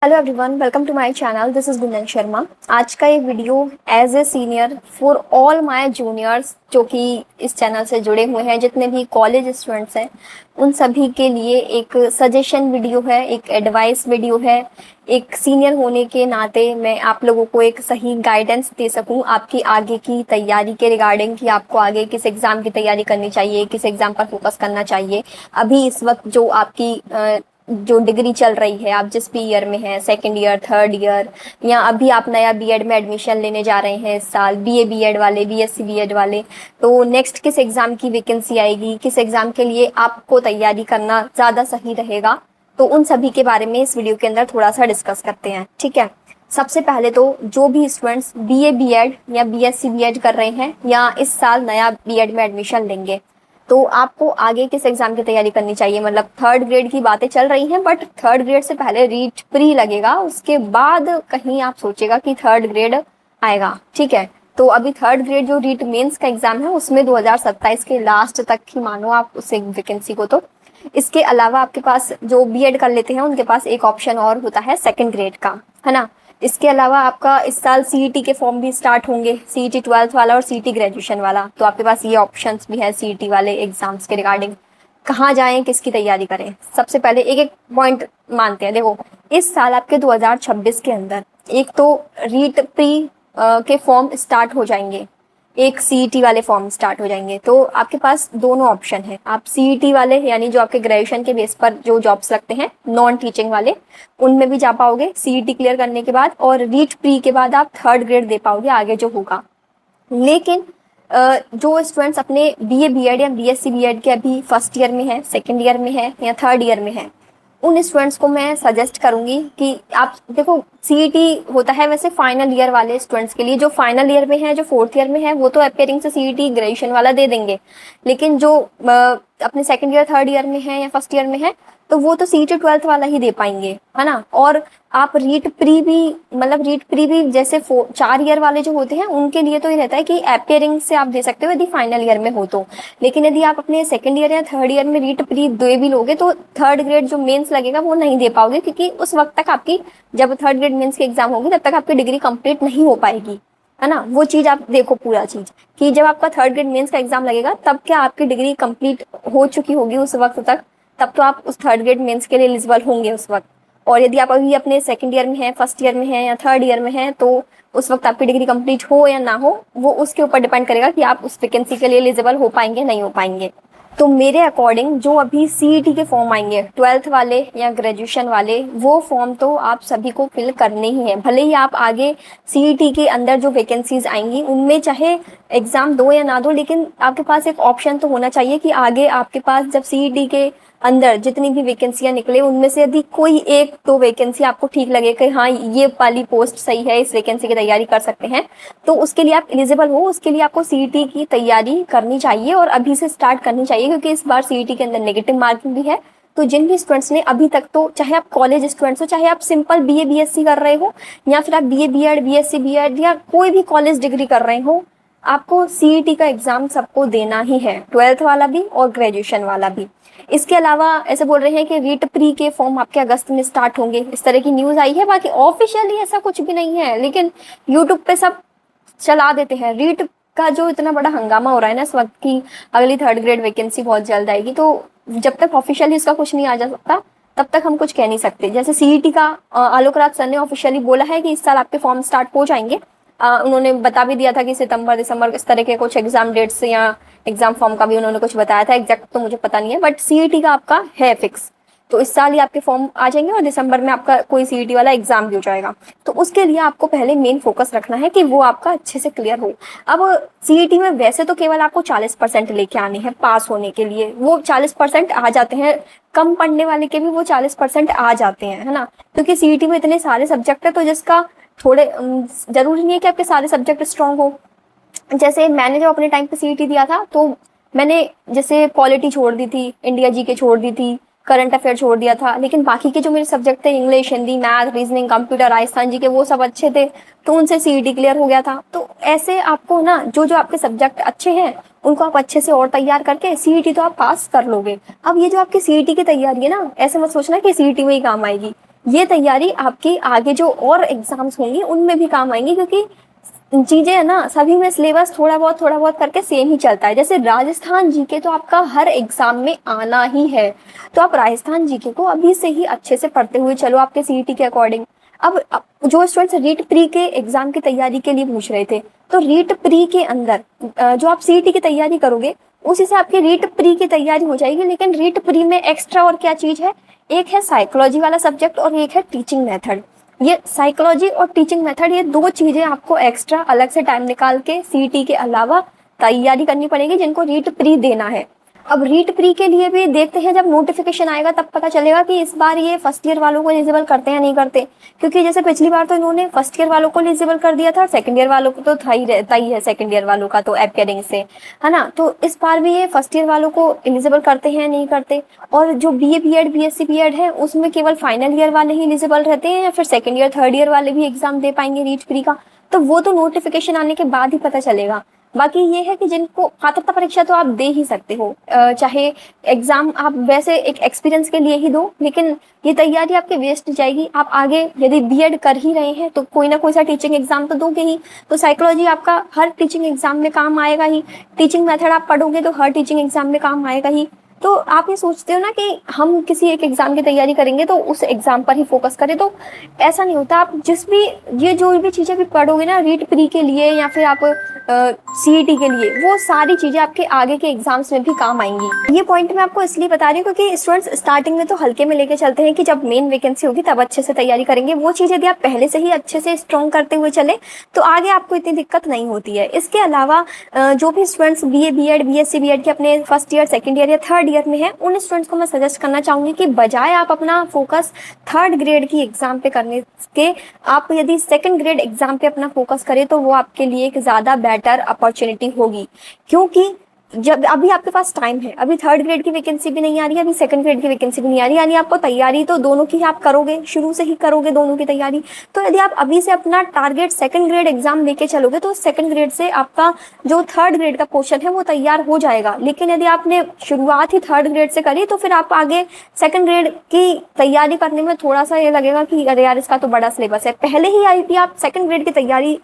Hello everyone, welcome to my channel. This is Gunjan Sharma. आज का ये video as a senior for all my juniors जो कि इस चैनल से जुड़े हुए हैं, जितने भी कॉलेज स्टूडेंट्स हैं, उन सभी के लिए एक सजेशन वीडियो है, एक एडवाइस वीडियो है। एक सीनियर होने के नाते मैं आप लोगों को एक सही गाइडेंस दे सकूं आपकी आगे की तैयारी के रिगार्डिंग कि आपको आगे किस एग्ज़ाम की तैयारी करनी चाहिए, किस एग्ज़ाम पर फोकस करना चाहिए। अभी इस वक्त जो आपकी जो डिग्री चल रही है, आप जिस भी ईयर में हैं, सेकंड ईयर, थर्ड ईयर, या अभी आप नया बीएड में एडमिशन लेने जा रहे हैं इस साल, बीए बीएड वाले, बीएससी बीएड वाले, तो नेक्स्ट किस एग्ज़ाम की वैकेंसी आएगी, किस एग्ज़ाम के लिए आपको तैयारी करना ज़्यादा सही रहेगा, तो उन सभी के बारे में इस वीडियो के अंदर थोड़ा सा डिस्कस करते हैं। ठीक है। सबसे पहले तो जो भी स्टूडेंट्स बीए बीएड या बीएससी बीएड कर रहे हैं या इस साल नया बीएड में एडमिशन लेंगे, तो आपको आगे किस एग्जाम की तैयारी करनी चाहिए। मतलब थर्ड ग्रेड की बातें चल रही हैं, बट थर्ड ग्रेड से पहले रीट प्री लगेगा, उसके बाद कहीं आप सोचेगा कि थर्ड ग्रेड आएगा। ठीक है। तो अभी थर्ड ग्रेड जो रीट मेंस का एग्जाम है उसमें 2027 के लास्ट तक ही मानो आप उस वैकेंसी को। तो इसके अलावा आपके पास जो बीएड कर लेते हैं उनके पास एक ऑप्शन और होता है सेकंड ग्रेड का, है ना। इसके अलावा आपका इस साल सीईटी के फॉर्म भी स्टार्ट होंगे, सीईटी 12th वाला और सीईटी ग्रेजुएशन वाला। तो आपके पास ये ऑप्शंस भी है सीईटी वाले एग्जाम्स के रिगार्डिंग कहाँ जाएं, किसकी तैयारी करें। सबसे पहले एक एक पॉइंट मानते हैं। देखो, इस साल आपके 2026 के अंदर एक तो रीट प्री के फॉर्म स्टार्ट हो जाएंगे, एक सीईटी वाले फॉर्म स्टार्ट हो जाएंगे। तो आपके पास दोनों ऑप्शन है। आप सीईटी वाले यानी जो आपके ग्रेजुएशन के बेस पर जो जॉब्स लगते हैं नॉन टीचिंग वाले, उनमें भी जा पाओगे सीईटी क्लियर करने के बाद, और रीट प्री के बाद आप थर्ड ग्रेड दे पाओगे आगे जो होगा। लेकिन जो स्टूडेंट्स अपने बीए बीएड या बीएससी बीएड के अभी फर्स्ट ईयर में है, सेकेंड ईयर में है या थर्ड ईयर में है, उन स्टूडेंट्स को मैं सजेस्ट करूंगी कि आप देखो, सीईटी होता है वैसे फाइनल ईयर वाले स्टूडेंट्स के लिए। जो फाइनल ईयर में है, जो फोर्थ ईयर में है, वो तो अपेयरिंग से सीईटी ग्रेजुएशन वाला दे देंगे। लेकिन जो अपने सेकंड ईयर थर्ड ईयर में है या फर्स्ट ईयर में है, तो वो तो सीईटी 12th वाला ही दे पाएंगे, है ना। और आप रीट प्री भी, मतलब रीट प्री भी जैसे 4 ईयर वाले जो होते हैं उनके लिए तो ये रहता है कि अपेयरिंग से आप दे सकते हो यदि फाइनल ईयर में हो तो। लेकिन यदि आप अपने सेकंड ईयर या थर्ड ईयर में रीट प्री दे भी लोगे तो थर्ड ग्रेड जो मेंस लगेगा वो नहीं दे पाओगे, क्योंकि उस वक्त तक आपकी, जब थर्ड ग्रेड मेंस की एग्जाम होगी तब तक आपकी डिग्री कंप्लीट नहीं हो पाएगी, है ना। वो चीज आप देखो, पूरा चीज कि जब आपका थर्ड ग्रेड मेंस का एग्जाम लगेगा तब क्या आपकी डिग्री कंप्लीट हो चुकी होगी उस वक्त तक, तब तो आप उस थर्ड ग्रेड मेंस के लिए एलिजिबल होंगे उस वक्त। और यदि आप अभी अपने सेकंड ईयर में हैं, फर्स्ट ईयर में हैं या थर्ड ईयर में हैं, तो उस वक्त आपकी डिग्री कंप्लीट हो या ना हो, वो उसके ऊपर डिपेंड करेगा कि आप उस वैकेंसी के लिए एलिजिबल हो पाएंगे नहीं हो पाएंगे। तो मेरे अकॉर्डिंग जो अभी सीईटी के फॉर्म आएंगे 12th वाले या ग्रेजुएशन वाले, वो फॉर्म तो आप सभी को फिल करने ही है। भले ही आप आगे सीईटी के अंदर जो वैकेंसीज आएंगी उनमें चाहे एग्जाम दो या ना दो, लेकिन आपके पास एक ऑप्शन तो होना चाहिए कि आगे आपके पास जब सीईटी के अंदर जितनी भी वैकेंसियां निकले उनमें से यदि कोई एक दो वैकेंसी आपको ठीक लगे कि हाँ ये वाली पोस्ट सही है, इस वैकेंसी की तैयारी कर सकते हैं, तो उसके लिए आप एलिजिबल हो। उसके लिए आपको सीईटी की तैयारी करनी चाहिए और अभी से स्टार्ट करनी चाहिए, क्योंकि इस बार सीईटी के अंदर नेगेटिव मार्किंग भी है। तो जिन भी स्टूडेंट्स ने अभी तक, तो चाहे आप कॉलेज स्टूडेंट्स हो, चाहे आप सिंपल बीए बीएससी कर रहे हो, या फिर आप बीए बीएड बीएससी बीएड या कोई भी कॉलेज डिग्री कर रहे हो, आपको सीईटी का एग्जाम सबको देना ही है, 12th वाला भी और ग्रेजुएशन वाला भी। इसके अलावा ऐसे बोल रहे हैं कि रीट प्री के फॉर्म आपके अगस्त में स्टार्ट होंगे, इस तरह की न्यूज आई है। बाकी ऑफिशियली ऐसा कुछ भी नहीं है, लेकिन यूट्यूब पे सब चला देते हैं। रीट का जो इतना बड़ा हंगामा हो रहा है ना इस वक्त की अगली थर्ड ग्रेड वैकेंसी बहुत जल्द आएगी, तो जब तक ऑफिशियली इसका कुछ नहीं आ जा सकता तब तक हम कुछ कह नहीं सकते। जैसे सीईटी का आलोक राज सर ने ऑफिशियली बोला है कि इस साल आपके फॉर्म स्टार्ट हो जाएंगे। उन्होंने बता भी दिया था कि सितंबर दिसंबर इस तरह के कुछ एग्जाम डेट्स या एग्जाम फॉर्म का भी उन्होंने कुछ बताया था, एग्जैक्ट तो मुझे पता नहीं है, बट सीईटी का आपका है फिक्स। तो इस साल ही आपके फॉर्म आ जाएंगे और दिसंबर में आपका कोई सीईटी वाला एग्जाम भी हो जाएगा। तो उसके लिए आपको पहले मेन फोकस रखना है कि वो आपका अच्छे से क्लियर हो। अब सीईटी में वैसे तो केवल आपको 40% लेके आने हैं पास होने के लिए, वो 40% आ जाते हैं, कम पढ़ने वाले के भी वो 40% आ जाते हैं, है ना। क्योंकि सीईटी में इतने सारे सब्जेक्ट है, तो जिसका थोड़े जरूरी नहीं है कि आपके सारे सब्जेक्ट स्ट्रांग हो। जैसे मैंने जो अपने टाइम पे सीईटी दिया था, तो मैंने जैसे पॉलिटी छोड़ दी थी, इंडिया जी के छोड़ दी थी, करंट अफेयर छोड़ दिया था, लेकिन बाकी के जो मेरे सब्जेक्ट थे, English, Hindi, math, reasoning, computer, Rajasthan G K, वो सब अच्छे थे, तो उनसे सीईटी क्लियर हो गया था। तो ऐसे आपको ना जो जो आपके सब्जेक्ट अच्छे हैं उनको आप अच्छे से और तैयार करके सीईटी तो आप पास कर लोगे। अब ये जो आपकी सीईटी की तैयारी है ना, ऐसे मत सोचना कि सीईटी में ही काम आएगी। ये तैयारी आपकी आगे जो और एग्जाम्स होंगी उनमें भी काम आएंगी, क्योंकि चीजें है ना, सभी में सिलेबस थोड़ा बहुत करके सेम ही चलता है। जैसे राजस्थान जीके तो आपका हर एग्जाम में आना ही है, तो आप राजस्थान जीके को अभी से ही अच्छे से पढ़ते हुए चलो आपके सीईटी के अकॉर्डिंग। अब जो स्टूडेंट्स रीट प्री के एग्जाम की तैयारी के लिए पूछ रहे थे, तो रीट प्री के अंदर जो आप सीईटी की तैयारी करोगे उसी से आपकी रीट प्री की तैयारी हो जाएगी। लेकिन रीट प्री में एक्स्ट्रा और क्या चीज है, एक है साइकोलॉजी वाला सब्जेक्ट और एक है टीचिंग मेथड। ये साइकोलॉजी और टीचिंग मेथड, ये दो चीजें आपको एक्स्ट्रा अलग से टाइम निकाल के सीईटी के अलावा तैयारी करनी पड़ेगी, जिनको रीट प्री देना है। अब रीट प्री के लिए भी देखते हैं, जब नोटिफिकेशन आएगा तब पता चलेगा कि इस बार ये फर्स्ट ईयर वालों को एलिजिबल करते हैं नहीं करते। क्योंकि जैसे पिछली बार तो इन्होंने फर्स्ट ईयर वालों को एलिजिबल कर दिया था, सेकंड ईयर वालों को तो था ही रहता ही है, सेकंड ईयर वालों का तो एपियरिंग से, है ना। तो इस बार भी ये फर्स्ट ईयर वालों को एलिजिबल करते हैं नहीं करते। और जो बीए बीएड बीएससी बीएड है उसमें केवल फाइनल ईयर वाले ही एलिजिबल रहते हैं, या फिर सेकंड ईयर थर्ड ईयर वाले भी एग्जाम दे पाएंगे रीट प्री का, तो वो तो नोटिफिकेशन आने के बाद ही पता चलेगा। बाकी ये है कि जिनको पात्रता परीक्षा तो आप दे ही सकते हो, चाहे एग्जाम आप वैसे एक एक्सपीरियंस के लिए ही दो, लेकिन ये तैयारी आपकी वेस्ट जाएगी। आप आगे यदि बीएड कर ही रहे हैं तो कोई ना कोई सा टीचिंग एग्जाम तो दोगे ही, तो साइकोलॉजी आपका हर टीचिंग एग्जाम में काम आएगा ही, टीचिंग मेथड आप पढ़ोगे तो हर टीचिंग एग्जाम में काम आएगा ही। तो आप ये सोचते हो ना कि हम किसी एक एग्जाम की तैयारी करेंगे तो उस एग्जाम पर ही फोकस करें, तो ऐसा नहीं होता। आप जिस भी ये जो भी चीजें भी पढ़ोगे ना रीट प्री के लिए या फिर आप सीईटी के लिए, वो सारी चीजें आपके आगे के एग्जाम्स में भी काम आएंगी। ये पॉइंट मैं आपको इसलिए बता रही हूँ क्योंकि स्टूडेंट्स स्टार्टिंग में तो हल्के में लेके चलते हैं कि जब मेन वैकेंसी होगी तब अच्छे से तैयारी करेंगे। वो चीज यदि आप पहले से ही अच्छे से स्ट्रॉन्ग करते हुए चले तो आगे आपको इतनी दिक्कत नहीं होती है। इसके अलावा जो भी students BA BEd BSc BEd के अपने फर्स्ट ईयर सेकेंड ईयर या थर्ड ईयर में है, उन स्टूडेंट्स को मैं सजेस्ट करना चाहूंगी कि बजाय आप अपना फोकस थर्ड ग्रेड की एग्जाम पे करने के, आप यदि सेकंड ग्रेड एग्जाम पे अपना फोकस करें तो वो आपके लिए एक ज्यादा बेटर अपॉर्चुनिटी होगी। क्योंकि जब अभी आपके पास टाइम है, अभी थर्ड ग्रेड की वैकेंसी भी नहीं आ रही है, अभी सेकंड ग्रेड की वैकेंसी भी नहीं आ रही, यानी आपको तैयारी तो दोनों की आप करोगे, शुरू से ही करोगे दोनों की तैयारी। तो यदि आप अभी से अपना टारगेट सेकंड ग्रेड एग्जाम लेके चलोगे तो सेकंड ग्रेड से आपका जो थर्ड ग्रेड का पोर्शन है वो तैयार हो जाएगा। लेकिन यदि आपने शुरुआत ही थर्ड ग्रेड से करी तो फिर आप आगे सेकंड ग्रेड की तैयारी करने में थोड़ा सा ये लगेगा कि अरे यार इसका तो बड़ा सिलेबस है। पहले ही यदि आप सेकंड ग्रेड की तैयारी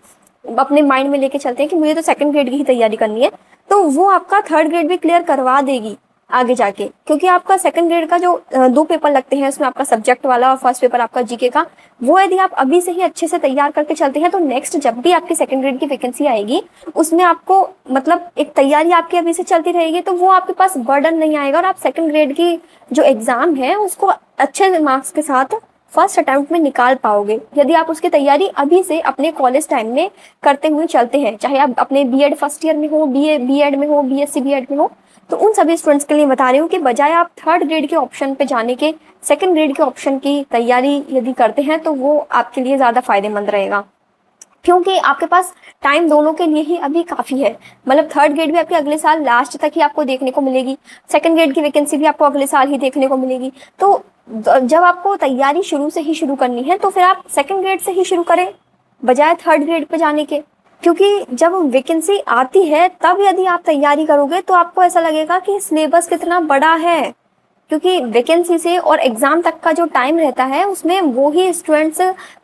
अपने माइंड में लेके चलते हैं कि मुझे तो सेकंड ग्रेड की ही तैयारी करनी है, तो वो आपका थर्ड ग्रेड भी क्लियर करवा देगी आगे जाके। क्योंकि आपका सेकंड ग्रेड का जो 2 पेपर लगते हैं उसमें आपका सब्जेक्ट वाला और फर्स्ट पेपर आपका जीके का, वो यदि आप अभी से ही अच्छे से तैयार करके चलते हैं तो नेक्स्ट जब भी आपकी सेकंड ग्रेड की वैकेंसी आएगी उसमें आपको मतलब एक तैयारी आपकी अभी से चलती रहेगी, तो वो आपके पास बर्डन नहीं आएगा और आप सेकंड ग्रेड की जो एग्जाम है उसको अच्छे मार्क्स के साथ फर्स्ट अटेम्प्ट में निकाल पाओगे यदि आप उसकी तैयारी अभी से अपने कॉलेज टाइम में करते हुए चलते हैं। चाहे आप अपने बीएड फर्स्ट ईयर में हो, बीए बीएड में हो, बीएससी बीएड में हो, तो उन सभी स्टूडेंट्स के लिए बता रही हूँ कि बजाय आप थर्ड ग्रेड के ऑप्शन पे जाने के सेकंड ग्रेड के ऑप्शन की तैयारी यदि करते हैं तो वो आपके लिए ज़्यादा फायदेमंद रहेगा। क्योंकि आपके पास टाइम दोनों के लिए ही अभी काफ़ी है। मतलब थर्ड ग्रेड भी आपके अगले साल लास्ट तक ही आपको देखने को मिलेगी, सेकंड ग्रेड की वैकेंसी भी आपको अगले साल ही देखने को मिलेगी। तो जब आपको तैयारी शुरू से ही शुरू करनी है तो फिर आप सेकंड ग्रेड से ही शुरू करें बजाय थर्ड ग्रेड पे जाने के। क्योंकि जब वैकेंसी आती है तब यदि आप तैयारी करोगे तो आपको ऐसा लगेगा कि सिलेबस कितना बड़ा है, क्योंकि वैकेंसी से और एग्जाम तक का जो टाइम रहता है उसमें वो ही स्टूडेंट्स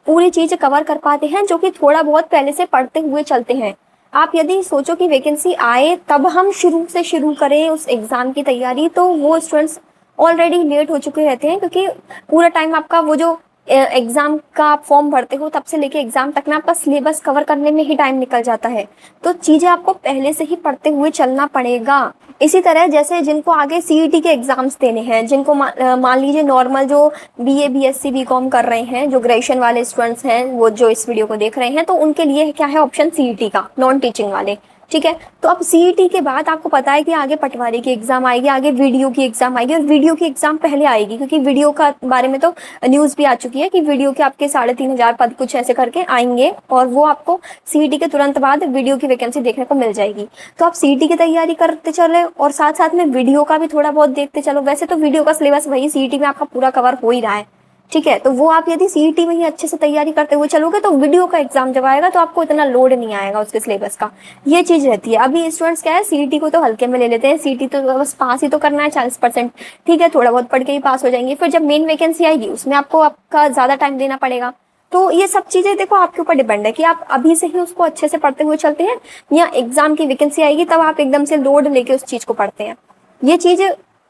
पूरी चीज़ कवर कर पाते हैं जो कि थोड़ा बहुत पहले से पढ़ते हुए चलते हैं। आप यदि सोचो कि वैकेंसी आए तब हम शुरू से शुरू करें उस एग्ज़ाम की तैयारी, तो वो स्टूडेंट्स ऑलरेडी लेट हो चुके रहते हैं। क्योंकि पूरा टाइम आपका वो जो एग्जाम का आप फॉर्म भरते हो तब से लेके एग्जाम तक में आपका सिलेबस कवर करने में ही टाइम निकल जाता है। तो चीज़ें आपको पहले से ही पढ़ते हुए चलना पड़ेगा। इसी तरह जैसे जिनको आगे सीईटी के एग्जाम्स देने हैं, जिनको मान लीजिए नॉर्मल जो बीए बीएससी बीकॉम कर रहे हैं, जो ग्रेजुएशन वाले स्टूडेंट्स हैं वो जो इस वीडियो को देख रहे हैं, तो उनके लिए क्या है ऑप्शन सीईटी का, नॉन टीचिंग वाले। ठीक है, तो अब सीईटी के बाद आपको पता है कि आगे पटवारी की एग्जाम आएगी, आगे वीडियो की एग्जाम आएगी, और वीडियो की एग्जाम पहले आएगी क्योंकि वीडियो का बारे में तो न्यूज़ भी आ चुकी है कि वीडियो के आपके 3500 पद कुछ ऐसे करके आएंगे और वो आपको सीईटी के तुरंत बाद वीडियो की वैकेंसी देखने को मिल जाएगी। तो आप सीईटी की तैयारी करते चले और साथ साथ में वीडियो का भी थोड़ा बहुत देखते चलो। वैसे तो वीडियो का सिलेबस वही सीईटी में आपका पूरा कवर हो ही रहा है, ठीक है। तो वो आप यदि सीईटी में ही अच्छे से तैयारी करते हुए चलोगे तो वीडियो का एग्जाम जब आएगा तो आपको इतना लोड नहीं आएगा उसके सिलेबस का, ये चीज रहती है। अभी स्टूडेंट्स क्या है, सीईटी को तो हल्के में ले लेते हैं, सीईटी तो बस पास ही तो करना है 40%, ठीक है, थोड़ा बहुत पढ़ के ही पास हो जाएंगे। फिर जब मेन वैकेंसी आएगी उसमें आपको आपका ज्यादा टाइम देना पड़ेगा। तो ये सब चीजें देखो आपके ऊपर डिपेंड है कि आप अभी से ही उसको अच्छे से पढ़ते हुए चलते हैं या एग्जाम की वैकेंसी आएगी तब आप एकदम से लोड लेके उस चीज को पढ़ते हैं। ये चीज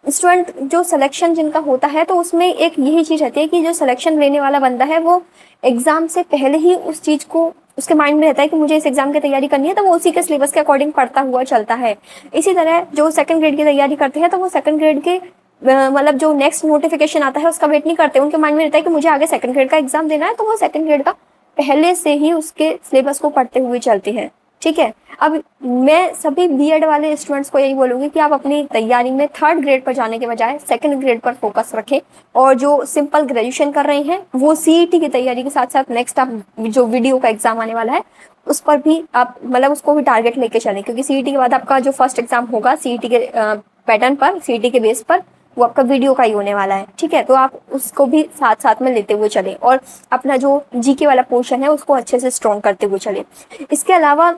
स्टूडेंट जो सिलेक्शन जिनका होता है तो उसमें एक यही चीज रहती है कि जो सिलेक्शन लेने वाला बंदा है वो एग्जाम से पहले ही उस चीज को उसके माइंड में रहता है कि मुझे इस एग्जाम की तैयारी करनी है, तो वो उसी के सिलेबस के अकॉर्डिंग पढ़ता हुआ चलता है। इसी तरह जो सेकंड ग्रेड की तैयारी करते हैं तो वो सेकंड ग्रेड के मतलब जो नेक्स्ट नोटिफिकेशन आता है उसका वेट नहीं करते, उनके माइंड में रहता है कि मुझे आगे सेकंड ग्रेड का एग्जाम देना है, तो वो सेकंड ग्रेड का पहले से ही उसके सिलेबस को पढ़ते हुए चलते हैं। ठीक है। अब मैं सभी बीएड वाले स्टूडेंट्स को यही बोलूंगी कि आप अपनी तैयारी में थर्ड ग्रेड पर जाने के बजाय सेकंड ग्रेड पर फोकस रखें, और जो सिंपल ग्रेजुएशन कर रहे हैं वो सीईटी की तैयारी के साथ साथ नेक्स्ट आप जो वीडियो का एग्जाम आने वाला है उस पर भी आप मतलब उसको भी टारगेट लेके चलें, क्योंकि सीईटी के बाद आपका जो फर्स्ट एग्जाम होगा सीईटी के पैटर्न पर, सीईटी के बेस पर, वो आपका वीडियो का ही होने वाला है। ठीक है। तो आप उसको भी साथ साथ में लेते हुए चलें और अपना जो जीके वाला पोर्शन है उसको अच्छे से स्ट्रॉन्ग करते हुए चलें। इसके अलावा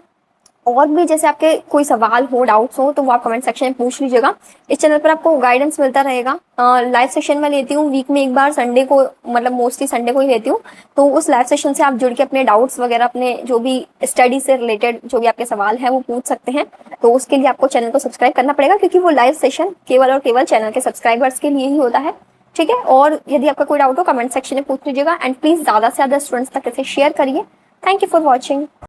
और भी जैसे आपके कोई सवाल हो, डाउट्स हो, तो वो आप कमेंट सेक्शन में पूछ लीजिएगा। इस चैनल पर आपको गाइडेंस मिलता रहेगा। लाइव सेशन में लेती हूँ वीक में एक बार, संडे को, मतलब मोस्टली संडे को ही लेती हूँ। तो उस लाइव सेशन से आप जुड़ के अपने डाउट्स वगैरह, अपने जो भी स्टडी से रिलेटेड जो भी आपके सवाल हैं वो पूछ सकते हैं। तो उसके लिए आपको चैनल को सब्सक्राइब करना पड़ेगा, क्योंकि वो लाइव सेशन केवल और केवल चैनल के सब्सक्राइबर्स के लिए ही होता है। ठीक है। और यदि आपका कोई डाउट हो कमेंट सेक्शन में पूछ लीजिएगा, एंड प्लीज ज़्यादा से ज़्यादा स्टूडेंट्स तक इसे शेयर करिए। Thank you for watching.